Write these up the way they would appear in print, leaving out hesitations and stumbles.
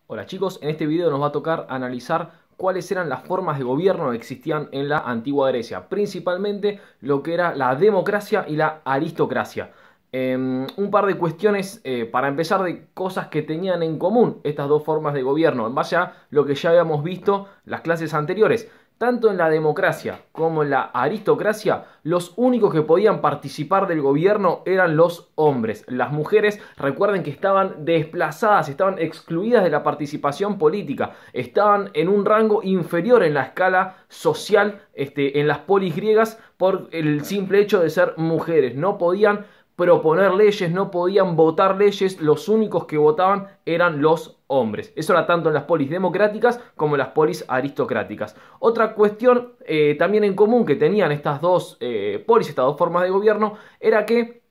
Hola chicos, en este video nos va a tocar analizar cuáles eran las formas de gobierno que existían en la antigua Grecia, principalmente lo que era la democracia y la aristocracia. Un par de cuestiones para empezar de cosas que tenían en común estas dos formas de gobierno, en base a lo que ya habíamos visto en las clases anteriores. Tanto en la democracia como en la aristocracia, los únicos que podían participar del gobierno eran los hombres. Las mujeres, recuerden que estaban desplazadas, estaban excluidas de la participación política, estaban en un rango inferior en la escala social en las polis griegas por el simple hecho de ser mujeres. No podían proponer leyes, no podían votar leyes, los únicos que votaban eran los hombres. Eso era tanto en las polis democráticas como en las polis aristocráticas. Otra cuestión también en común que tenían estas dos polis, estas dos formas de gobierno, era que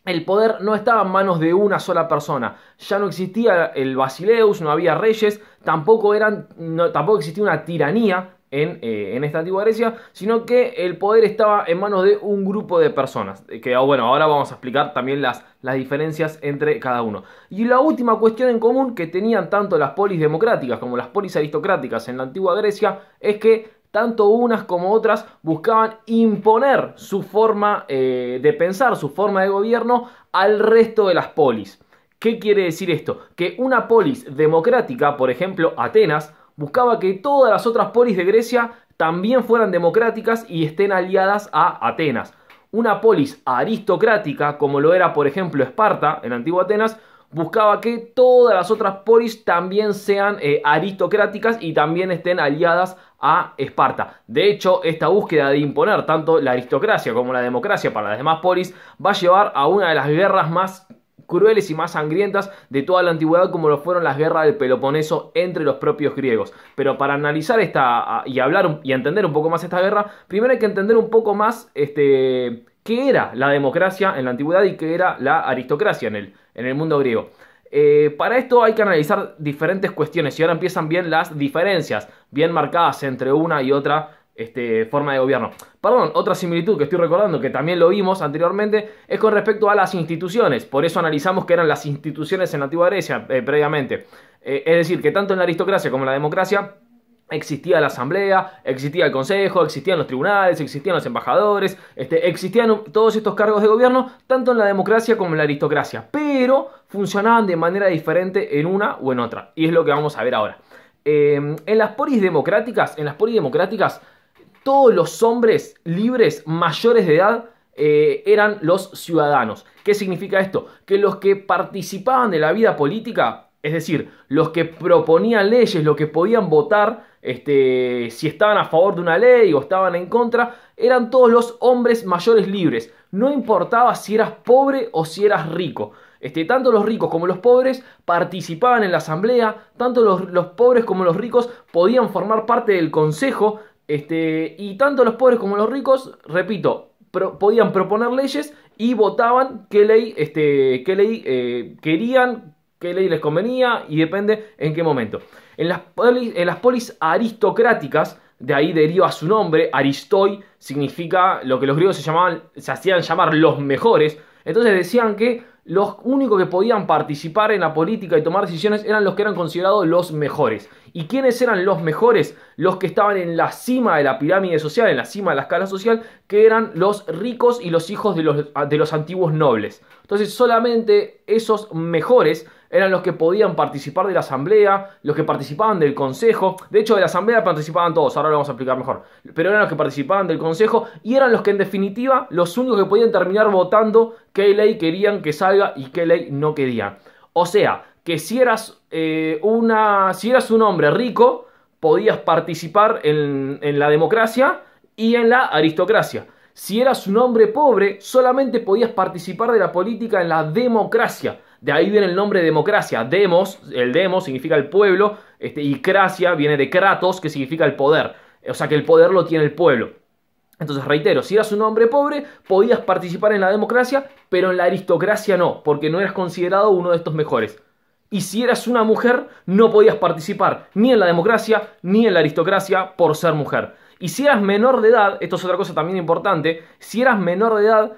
el poder no estaba en manos de una sola persona. Ya no existía el basileus, no había reyes, tampoco existía una tiranía en esta antigua Grecia, sino que el poder estaba en manos de un grupo de personas. Que bueno, ahora vamos a explicar también las diferencias entre cada uno. Y la última cuestión en común que tenían tanto las polis democráticas como las polis aristocráticas en la antigua Grecia es que tanto unas como otras buscaban imponer su forma de pensar, su forma de gobierno al resto de las polis. ¿Qué quiere decir esto? Que una polis democrática, por ejemplo Atenas, buscaba que todas las otras polis de Grecia también fueran democráticas y estén aliadas a Atenas. Una polis aristocrática, como lo era por ejemplo Esparta en la antigua Atenas, buscaba que todas las otras polis también sean aristocráticas y también estén aliadas a Esparta. De hecho, esta búsqueda de imponer tanto la aristocracia como la democracia para las demás polis va a llevar a una de las guerras más crueles y más sangrientas de toda la antigüedad, como lo fueron las guerras del Peloponeso entre los propios griegos. Pero para analizar y hablar y entender un poco más esta guerra, primero hay que entender un poco más qué era la democracia en la antigüedad y qué era la aristocracia en el mundo griego. Para esto hay que analizar diferentes cuestiones y ahora empiezan bien las diferencias, bien marcadas entre una y otra forma de gobierno. Perdón, otra similitud que estoy recordando, que también lo vimos anteriormente, es con respecto a las instituciones. Por eso analizamos que eran las instituciones en la antigua Grecia previamente. Es decir, que tanto en la aristocracia como en la democracia existía la asamblea, existía el consejo, existían los tribunales, existían los embajadores, existían todos estos cargos de gobierno, tanto en la democracia como en la aristocracia, pero funcionaban de manera diferente en una o en otra, y es lo que vamos a ver ahora. En las polis democráticas, todos los hombres libres mayores de edad eran los ciudadanos. ¿Qué significa esto? Que los que participaban de la vida política, es decir, los que proponían leyes, los que podían votar, si estaban a favor de una ley o estaban en contra, eran todos los hombres mayores libres. No importaba si eras pobre o si eras rico. Tanto los ricos como los pobres participaban en la asamblea, tanto los pobres como los ricos podían formar parte del consejo, y tanto los pobres como los ricos, repito, podían proponer leyes y votaban qué ley querían, qué ley les convenía y depende en qué momento. En las polis aristocráticas, de ahí deriva su nombre, aristoi, significa lo que los griegos se hacían llamar los mejores. Entonces decían que los únicos que podían participar en la política y tomar decisiones eran los que eran considerados los mejores. ¿Y quiénes eran los mejores? Los que estaban en la cima de la pirámide social, en la cima de la escala social, que eran los ricos y los hijos de los antiguos nobles. Entonces solamente esos mejores eran los que podían participar de la asamblea, los que participaban del consejo. De hecho, de la asamblea participaban todos, ahora lo vamos a explicar mejor. Pero eran los que participaban del consejo y eran los que en definitiva, los únicos que podían terminar votando qué ley querían que salga y qué ley no querían. O sea, que si eras un hombre rico, podías participar en la democracia y en la aristocracia. Si eras un hombre pobre, solamente podías participar de la política en la democracia. De ahí viene el nombre democracia. Demos, el demos significa el pueblo, y cracia viene de kratos, que significa el poder. O sea que el poder lo tiene el pueblo. Entonces reitero, si eras un hombre pobre, podías participar en la democracia, pero en la aristocracia no, porque no eras considerado uno de estos mejores. Y si eras una mujer, no podías participar ni en la democracia ni en la aristocracia por ser mujer. Y si eras menor de edad, esto es otra cosa también importante, si eras menor de edad,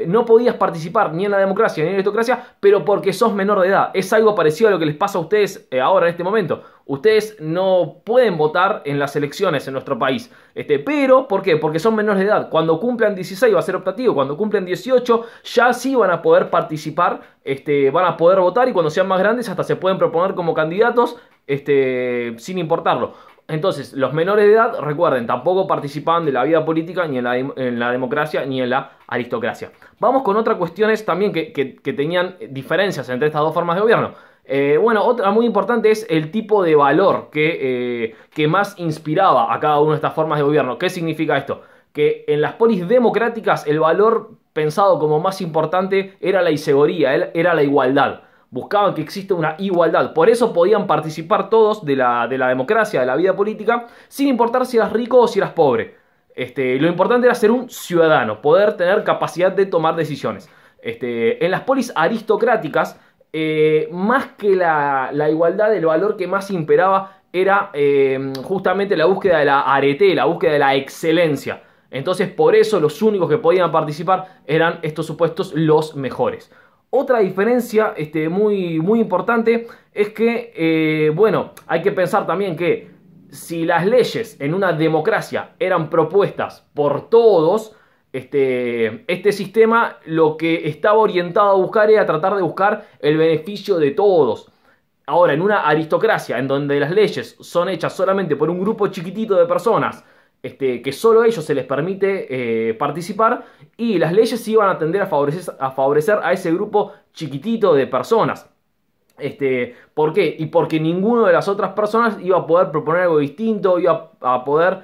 no podías participar ni en la democracia ni en la aristocracia, pero porque sos menor de edad. Es algo parecido a lo que les pasa a ustedes ahora en este momento. Ustedes no pueden votar en las elecciones en nuestro país. Pero, ¿por qué? Porque son menores de edad. Cuando cumplan 16 va a ser optativo. Cuando cumplen 18 ya sí van a poder participar, van a poder votar, y cuando sean más grandes hasta se pueden proponer como candidatos sin importarlo. Entonces, los menores de edad, recuerden, tampoco participaban de la vida política, ni en la democracia, ni en la aristocracia. Vamos con otras cuestiones también que tenían diferencias entre estas dos formas de gobierno. Bueno, otra muy importante es el tipo de valor que más inspiraba a cada una de estas formas de gobierno. ¿Qué significa esto? Que en las polis democráticas el valor pensado como más importante era la isegoría, era la igualdad. Buscaban que exista una igualdad. Por eso podían participar todos de la democracia, de la vida política, sin importar si eras rico o si eras pobre. Lo importante era ser un ciudadano, poder tener capacidad de tomar decisiones. En las polis aristocráticas, más que la igualdad, el valor que más imperaba era justamente la búsqueda de la arete, la búsqueda de la excelencia. Entonces, por eso los únicos que podían participar eran estos supuestos los mejores. Otra diferencia muy, muy importante es que, bueno, hay que pensar también que si las leyes en una democracia eran propuestas por todos, este sistema lo que estaba orientado a buscar era tratar de buscar el beneficio de todos. Ahora, en una aristocracia en donde las leyes son hechas solamente por un grupo chiquitito de personas, que solo a ellos se les permite participar, y las leyes iban a tender a favorecer a ese grupo chiquitito de personas. ¿Por qué? Y porque ninguno de las otras personas iba a poder proponer algo distinto, iba a poder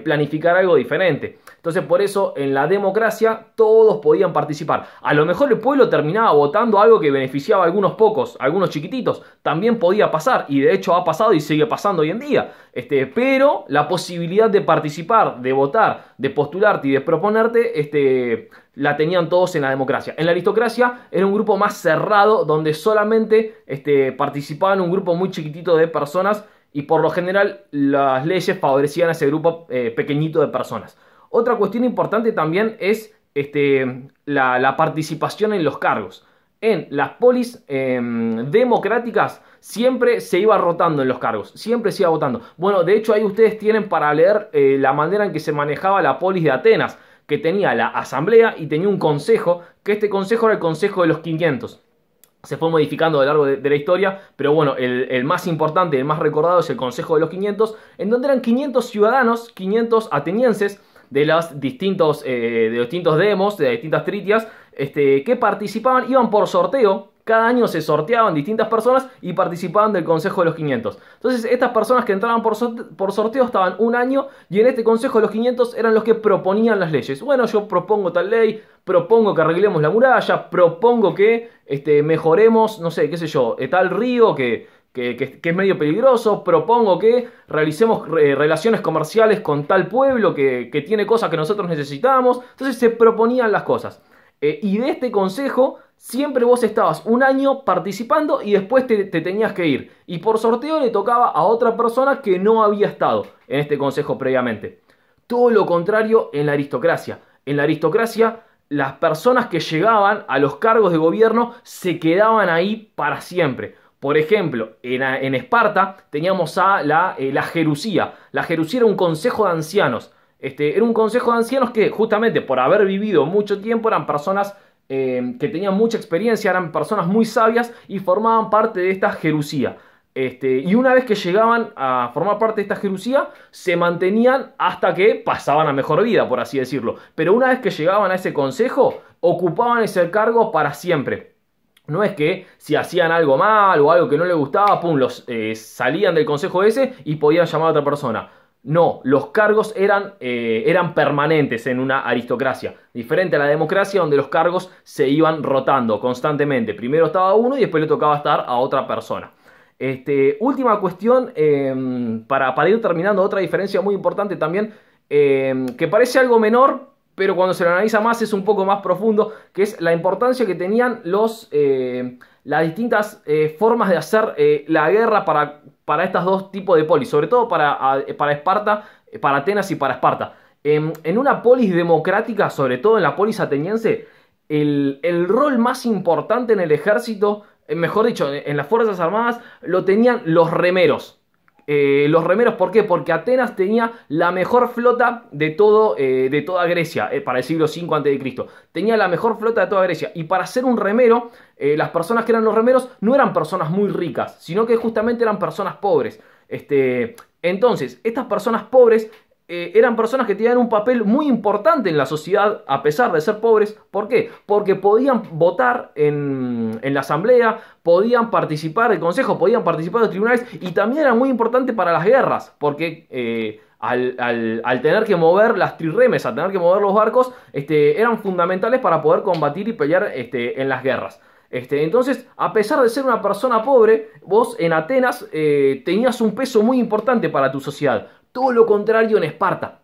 planificar algo diferente. Entonces, por eso en la democracia todos podían participar. A lo mejor el pueblo terminaba votando algo que beneficiaba a algunos pocos, a algunos chiquititos. También podía pasar, y de hecho ha pasado y sigue pasando hoy en día. Pero la posibilidad de participar, de votar, de postularte y de proponerte, la tenían todos en la democracia. En la aristocracia era un grupo más cerrado, donde solamente participaban un grupo muy chiquitito de personas, y por lo general las leyes favorecían a ese grupo pequeñito de personas. Otra cuestión importante también es la participación en los cargos. En las polis democráticas siempre se iba rotando en los cargos, siempre se iba votando. Bueno, de hecho ahí ustedes tienen para leer la manera en que se manejaba la polis de Atenas, que tenía la asamblea y tenía un consejo, que este consejo era el consejo de los 500. Se fue modificando a lo largo de la historia, pero bueno, el más importante, el más recordado es el consejo de los 500, en donde eran 500 ciudadanos, 500 atenienses, de los distintos demos, de las distintas tritias, que participaban, iban por sorteo. Cada año se sorteaban distintas personas y participaban del Consejo de los 500. Entonces, estas personas que entraban por sorteo estaban un año, y en este Consejo de los 500 eran los que proponían las leyes. Bueno, yo propongo tal ley, propongo que arreglemos la muralla, propongo que mejoremos, no sé, qué sé yo, tal río que es medio peligroso, propongo que realicemos relaciones comerciales con tal pueblo que tiene cosas que nosotros necesitamos. Entonces se proponían las cosas. Y de este consejo siempre vos estabas un año participando y después te tenías que ir. Y por sorteo le tocaba a otra persona que no había estado en este consejo previamente. Todo lo contrario en la aristocracia. En la aristocracia, las personas que llegaban a los cargos de gobierno se quedaban ahí para siempre. Por ejemplo, en Esparta teníamos a la Jerusía. La Jerusía era un consejo de ancianos. Era un consejo de ancianos que, justamente por haber vivido mucho tiempo, eran personas que tenían mucha experiencia, eran personas muy sabias y formaban parte de esta Jerusía. Y una vez que llegaban a formar parte de esta Jerusía, se mantenían hasta que pasaban a mejor vida, por así decirlo. Pero una vez que llegaban a ese consejo, ocupaban ese cargo para siempre. No es que si hacían algo mal o algo que no les gustaba, pum, salían del consejo ese y podían llamar a otra persona. No, los cargos eran permanentes en una aristocracia. Diferente a la democracia, donde los cargos se iban rotando constantemente. Primero estaba uno y después le tocaba estar a otra persona. Última cuestión, para ir terminando, otra diferencia muy importante también, que parece algo menor, pero cuando se lo analiza más es un poco más profundo, que es la importancia que tenían las distintas formas de hacer la guerra para estos dos tipos de polis, sobre todo para Esparta, para Atenas y para Esparta. En una polis democrática, sobre todo en la polis ateniense, el rol más importante en el ejército, mejor dicho, en las Fuerzas Armadas, lo tenían los remeros. Los remeros, ¿por qué? Porque Atenas tenía la mejor flota de toda Grecia, para el siglo V a.C. Tenía la mejor flota de toda Grecia. Y para ser un remero, las personas que eran los remeros no eran personas muy ricas, sino que justamente eran personas pobres. Entonces, estas personas pobres eran personas que tenían un papel muy importante en la sociedad, a pesar de ser pobres. ¿Por qué? Porque podían votar en la asamblea, podían participar del consejo, podían participar de los tribunales, y también era muy importante para las guerras, porque al tener que mover las trirremes, al tener que mover los barcos, eran fundamentales para poder combatir y pelear en las guerras. Entonces, a pesar de ser una persona pobre, vos en Atenas tenías un peso muy importante para tu sociedad. Todo lo contrario en Esparta.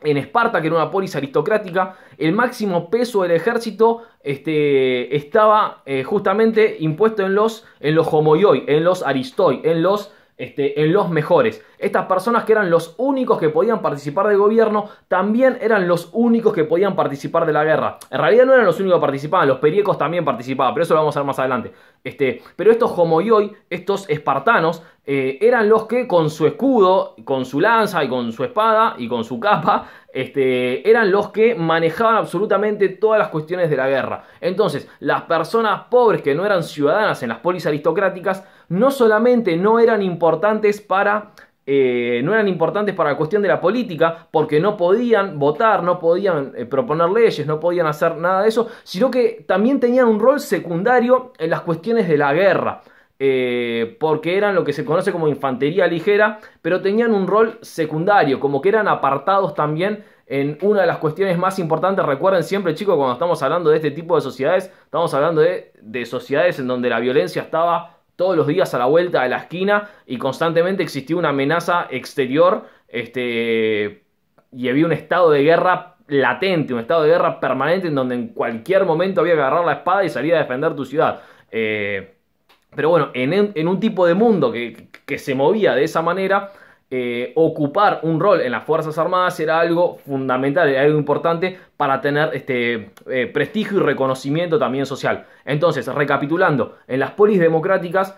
En Esparta, que era una polis aristocrática, el máximo peso del ejército estaba justamente impuesto en los homoioi, en los aristoi, en los mejores. Estas personas, que eran los únicos que podían participar del gobierno, también eran los únicos que podían participar de la guerra. En realidad no eran los únicos que participaban, los periecos también participaban, pero eso lo vamos a ver más adelante. Pero estos homoioi, estos espartanos, eran los que con su escudo, con su lanza y con su espada y con su capa, eran los que manejaban absolutamente todas las cuestiones de la guerra. Entonces, las personas pobres que no eran ciudadanas en las polis aristocráticas, no solamente no eran importantes para la cuestión de la política, porque no podían votar, no podían proponer leyes, no podían hacer nada de eso, sino que también tenían un rol secundario en las cuestiones de la guerra. Porque eran lo que se conoce como infantería ligera, pero tenían un rol secundario, como que eran apartados también en una de las cuestiones más importantes. Recuerden siempre, chicos, cuando estamos hablando de este tipo de sociedades, estamos hablando de sociedades en donde la violencia estaba todos los días a la vuelta de la esquina y constantemente existía una amenaza exterior, y había un estado de guerra latente, un estado de guerra permanente, en donde en cualquier momento había que agarrar la espada y salir a defender tu ciudad. Pero bueno, en un tipo de mundo que se movía de esa manera, ocupar un rol en las Fuerzas Armadas era algo fundamental, era algo importante para tener prestigio y reconocimiento también social. Entonces, recapitulando, en las polis democráticas,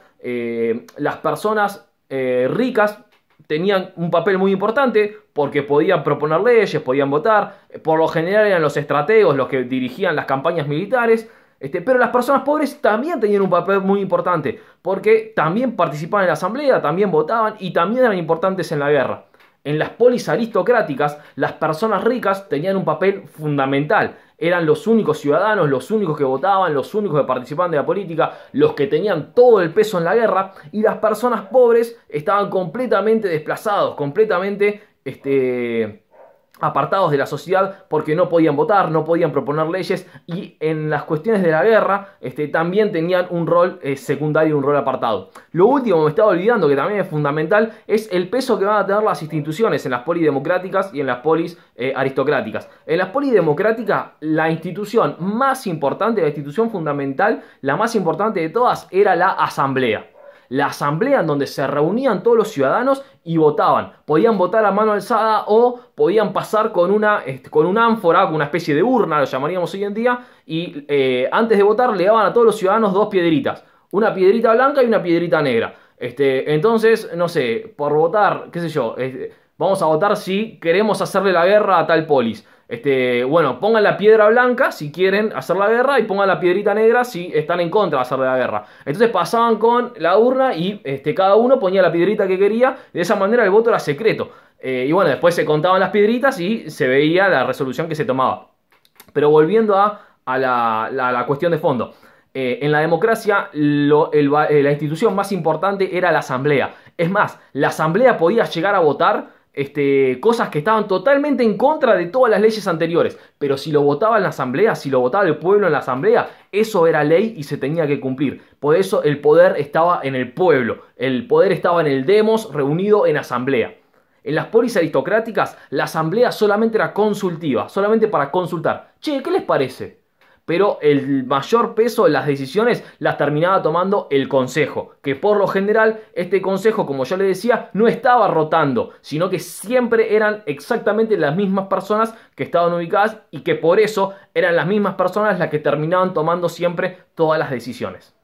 las personas ricas tenían un papel muy importante porque podían proponer leyes, podían votar. Por lo general eran los estrategos los que dirigían las campañas militares. Pero las personas pobres también tenían un papel muy importante, porque también participaban en la asamblea, también votaban y también eran importantes en la guerra. En las polis aristocráticas, las personas ricas tenían un papel fundamental. Eran los únicos ciudadanos, los únicos que votaban, los únicos que participaban de la política, los que tenían todo el peso en la guerra, y las personas pobres estaban completamente desplazados, completamente apartados de la sociedad, porque no podían votar, no podían proponer leyes, y en las cuestiones de la guerra también tenían un rol secundario, un rol apartado. Lo último, me estaba olvidando, que también es fundamental, es el peso que van a tener las instituciones en las polis democráticas y en las polis aristocráticas. En las polis democráticas, la institución más importante, la institución fundamental, la más importante de todas, era la asamblea. La asamblea, en donde se reunían todos los ciudadanos y votaban. Podían votar a mano alzada o podían pasar con una ánfora, con una especie de urna, lo llamaríamos hoy en día, y antes de votar le daban a todos los ciudadanos dos piedritas. Una piedrita blanca y una piedrita negra. Entonces, no sé, por votar, qué sé yo, vamos a votar si queremos hacerle la guerra a tal polis. Bueno, pongan la piedra blanca si quieren hacer la guerra y pongan la piedrita negra si están en contra de hacerle la guerra. Entonces pasaban con la urna y cada uno ponía la piedrita que quería. De esa manera el voto era secreto. Y bueno, después se contaban las piedritas y se veía la resolución que se tomaba. Pero volviendo a la cuestión de fondo. En la democracia la institución más importante era la asamblea. Es más, la asamblea podía llegar a votar cosas que estaban totalmente en contra de todas las leyes anteriores, pero si lo votaba en la asamblea, si lo votaba el pueblo en la asamblea, eso era ley y se tenía que cumplir. Por eso el poder estaba en el pueblo, el poder estaba en el demos reunido en asamblea. En las polis aristocráticas, la asamblea solamente era consultiva, solamente para consultar. Che, ¿qué les parece? pero el mayor peso de las decisiones las terminaba tomando el consejo, que por lo general este consejo, como yo le decía, no estaba rotando, sino que siempre eran exactamente las mismas personas que estaban ubicadas y que por eso eran las mismas personas las que terminaban tomando siempre todas las decisiones.